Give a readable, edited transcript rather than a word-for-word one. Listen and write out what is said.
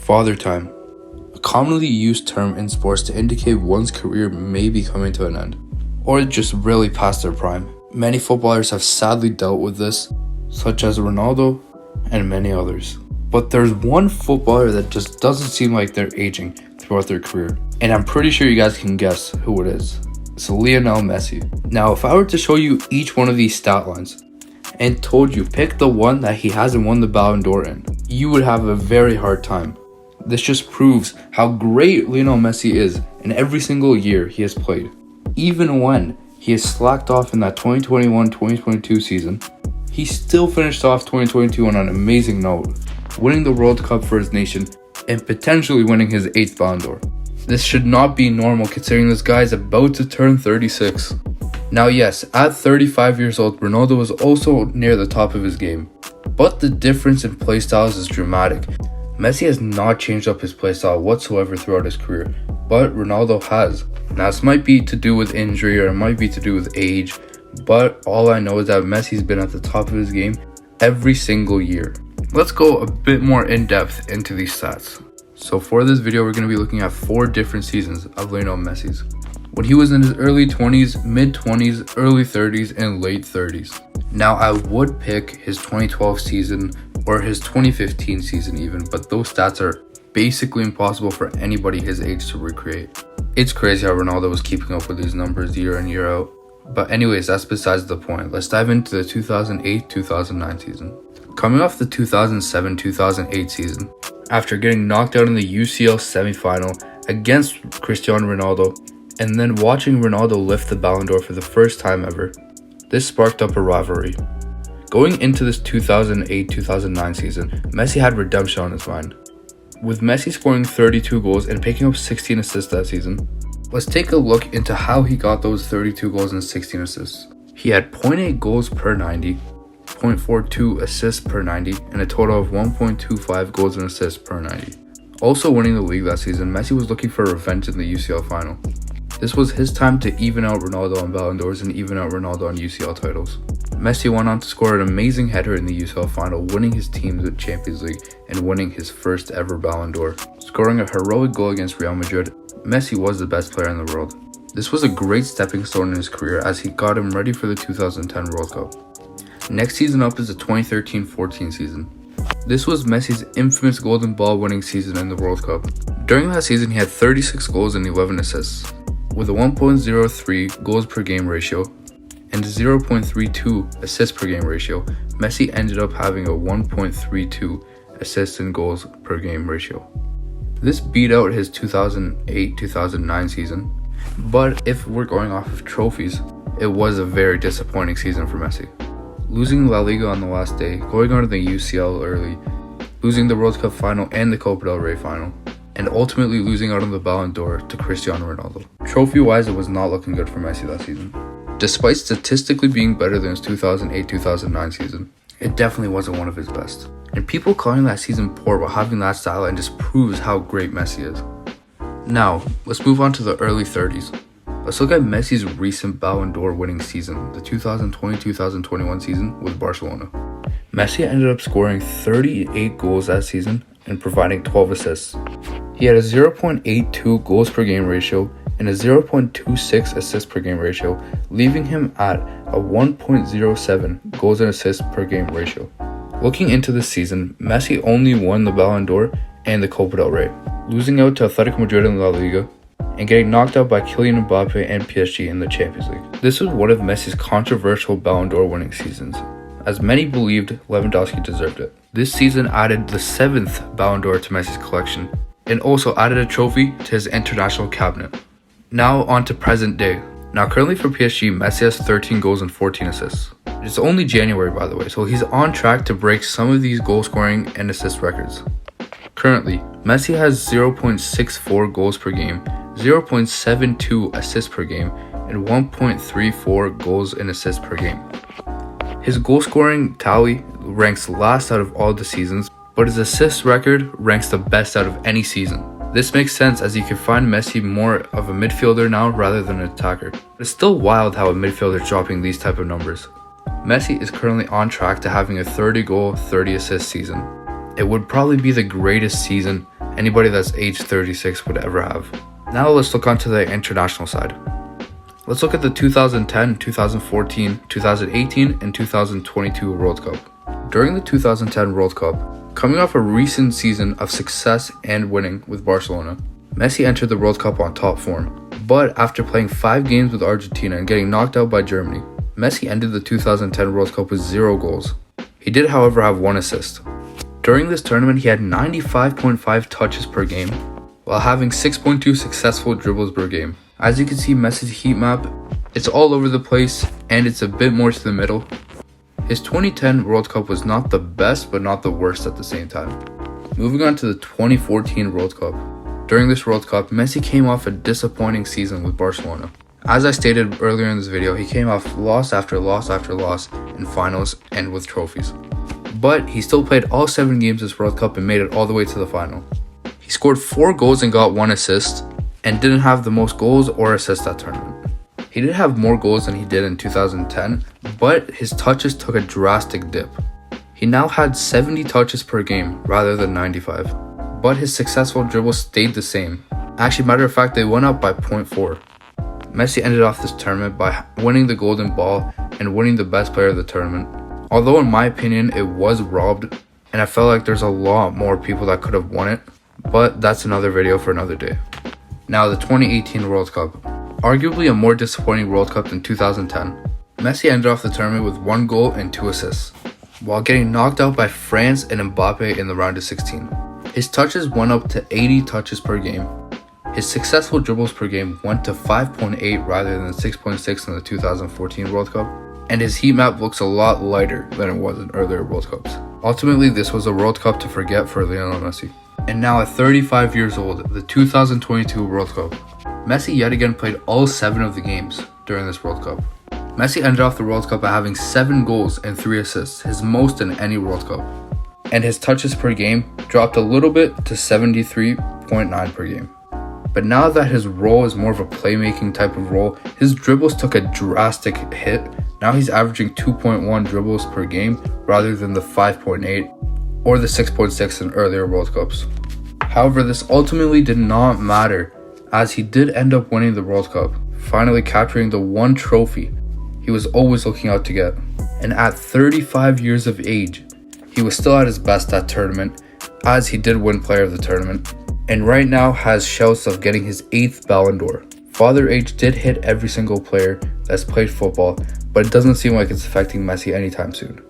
Father time, a commonly used term in sports to indicate one's career may be coming to an end, or just really past their prime. Many footballers have sadly dealt with this, such as Ronaldo and many others. But there's one footballer that just doesn't seem like they're aging throughout their career, and I'm pretty sure you guys can guess who it is. It's Lionel Messi. Now, if I were to show you each one of these stat lines and told you pick the one that he hasn't won the Ballon d'Or in, you would have a very hard time. This just proves how great Lionel Messi is in every single year he has played. Even when he has slacked off in that 2021-2022 season, he still finished off 2022 on an amazing note, winning the World Cup for his nation and potentially winning his 8th Ballon d'Or. This should not be normal considering this guy is about to turn 36. Now yes, at 35 years old, Ronaldo was also near the top of his game, but the difference in playstyles is dramatic. Messi has not changed up his playstyle whatsoever throughout his career, but Ronaldo has. Now this might be to do with injury or it might be to do with age, but all I know is that Messi's been at the top of his game every single year. Let's go a bit more in depth into these stats. So for this video, we're going to be looking at 4 different seasons of Lionel Messi's. When he was in his early 20s, mid 20s, early 30s, and late 30s. Now I would pick his 2012 season or his 2015 season even, but those stats are basically impossible for anybody his age to recreate. It's crazy how Ronaldo was keeping up with these numbers year in year out. But anyways, that's besides the point. Let's dive into the 2008-2009 season. Coming off the 2007-2008 season, after getting knocked out in the UCL semifinal against Cristiano Ronaldo, and then watching Ronaldo lift the Ballon d'Or for the first time ever, this sparked up a rivalry. Going into this 2008-2009 season, Messi had redemption on his mind. With Messi scoring 32 goals and picking up 16 assists that season, let's take a look into how he got those 32 goals and 16 assists. He had 0.8 goals per 90, 0.42 assists per 90, and a total of 1.25 goals and assists per 90. Also winning the league that season, Messi was looking for revenge in the UCL final. This was his time to even out Ronaldo on Ballon d'Ors and even out Ronaldo on UCL titles. Messi went on to score an amazing header in the UCL final, winning his team the Champions League and winning his first ever Ballon d'Or. Scoring a heroic goal against Real Madrid, Messi was the best player in the world. This was a great stepping stone in his career as he got him ready for the 2010 World Cup. Next season up is the 2013-14 season. This was Messi's infamous Golden Ball winning season in the World Cup. During that season, he had 36 goals and 11 assists. With a 1.03 goals per game ratio and a 0.32 assists per game ratio, Messi ended up having a 1.32 assists and goals per game ratio. This beat out his 2008-2009 season, but if we're going off of trophies, it was a very disappointing season for Messi. Losing La Liga on the last day, going on to the UCL early, losing the World Cup final and the Copa del Rey final, and ultimately losing out on the Ballon d'Or to Cristiano Ronaldo. Trophy-wise, it was not looking good for Messi that season. Despite statistically being better than his 2008-2009 season, it definitely wasn't one of his best. And people calling that season poor while having that stat line just proves how great Messi is. Now, let's move on to the early 30s. Let's look at Messi's recent Ballon d'Or winning season, the 2020-2021 season with Barcelona. Messi ended up scoring 38 goals that season and providing 12 assists. He had a 0.82 goals per game ratio and a 0.26 assists per game ratio, leaving him at a 1.07 goals and assists per game ratio. Looking into this season, Messi only won the Ballon d'Or and the Copa del Rey, losing out to Atletico Madrid in La Liga and getting knocked out by Kylian Mbappe and PSG in the Champions League. This was one of Messi's controversial Ballon d'Or winning seasons, as many believed Lewandowski deserved it. This season added the 7th Ballon d'Or to Messi's collection and also added a trophy to his international cabinet. Now on to present day. Now currently for PSG, Messi has 13 goals and 14 assists. It's only January by the way, so he's on track to break some of these goal scoring and assist records. Currently, Messi has 0.64 goals per game, 0.72 assists per game, and 1.34 goals and assists per game. His goal scoring tally ranks last out of all the seasons, but his assist record ranks the best out of any season. This makes sense as you can find Messi more of a midfielder now rather than an attacker. It's still wild how a midfielder is dropping these type of numbers. Messi is currently on track to having a 30 goal, 30 assist season. It would probably be the greatest season anybody that's age 36 would ever have. Now let's look onto the international side. Let's look at the 2010, 2014, 2018, and 2022 World Cup. During the 2010 World Cup, coming off a recent season of success and winning with Barcelona, Messi entered the World Cup on top form. But after playing 5 games with Argentina and getting knocked out by Germany, Messi ended the 2010 World Cup with 0 goals. He did, however, have 1 assist. During this tournament, he had 95.5 touches per game, while having 6.2 successful dribbles per game. As you can see, Messi's heat map, it's all over the place and it's a bit more to the middle. His 2010 World Cup was not the best but not the worst at the same time. Moving on to the 2014 World Cup. During this World Cup, Messi came off a disappointing season with Barcelona. As I stated earlier in this video, he came off loss after loss after loss in finals and with trophies. But he still played all 7 games this World Cup and made it all the way to the final. He scored 4 goals and got 1 assist, and didn't have the most goals or assists that tournament. He did have more goals than he did in 2010, but his touches took a drastic dip. He now had 70 touches per game rather than 95, but his successful dribbles stayed the same. Actually, matter of fact, they went up by 0.4. Messi ended off this tournament by winning the Golden Ball and winning the best player of the tournament. Although in my opinion it was robbed, and I felt like there's a lot more people that could have won it, but that's another video for another day. Now the 2018 World Cup. Arguably a more disappointing World Cup than 2010. Messi ended off the tournament with 1 goal and 2 assists, while getting knocked out by France and Mbappe in the round of 16. His touches went up to 80 touches per game. His successful dribbles per game went to 5.8 rather than 6.6 in the 2014 World Cup, and his heat map looks a lot lighter than it was in earlier World Cups. Ultimately, this was a World Cup to forget for Lionel Messi. And now at 35 years old, the 2022 World Cup. Messi yet again played all 7 of the games during this World Cup. Messi ended off the World Cup by having 7 goals and 3 assists, his most in any World Cup. And his touches per game dropped a little bit to 73.9 per game. But now that his role is more of a playmaking type of role, his dribbles took a drastic hit. Now he's averaging 2.1 dribbles per game rather than the 5.8 or the 6.6 in earlier World Cups. However, this ultimately did not matter, as he did end up winning the World Cup, finally capturing the one trophy he was always looking out to get. And at 35 years of age, he was still at his best that tournament, as he did win player of the tournament, and right now has shouts of getting his 8th Ballon d'Or. Father age did hit every single player that's played football, but it doesn't seem like it's affecting Messi anytime soon.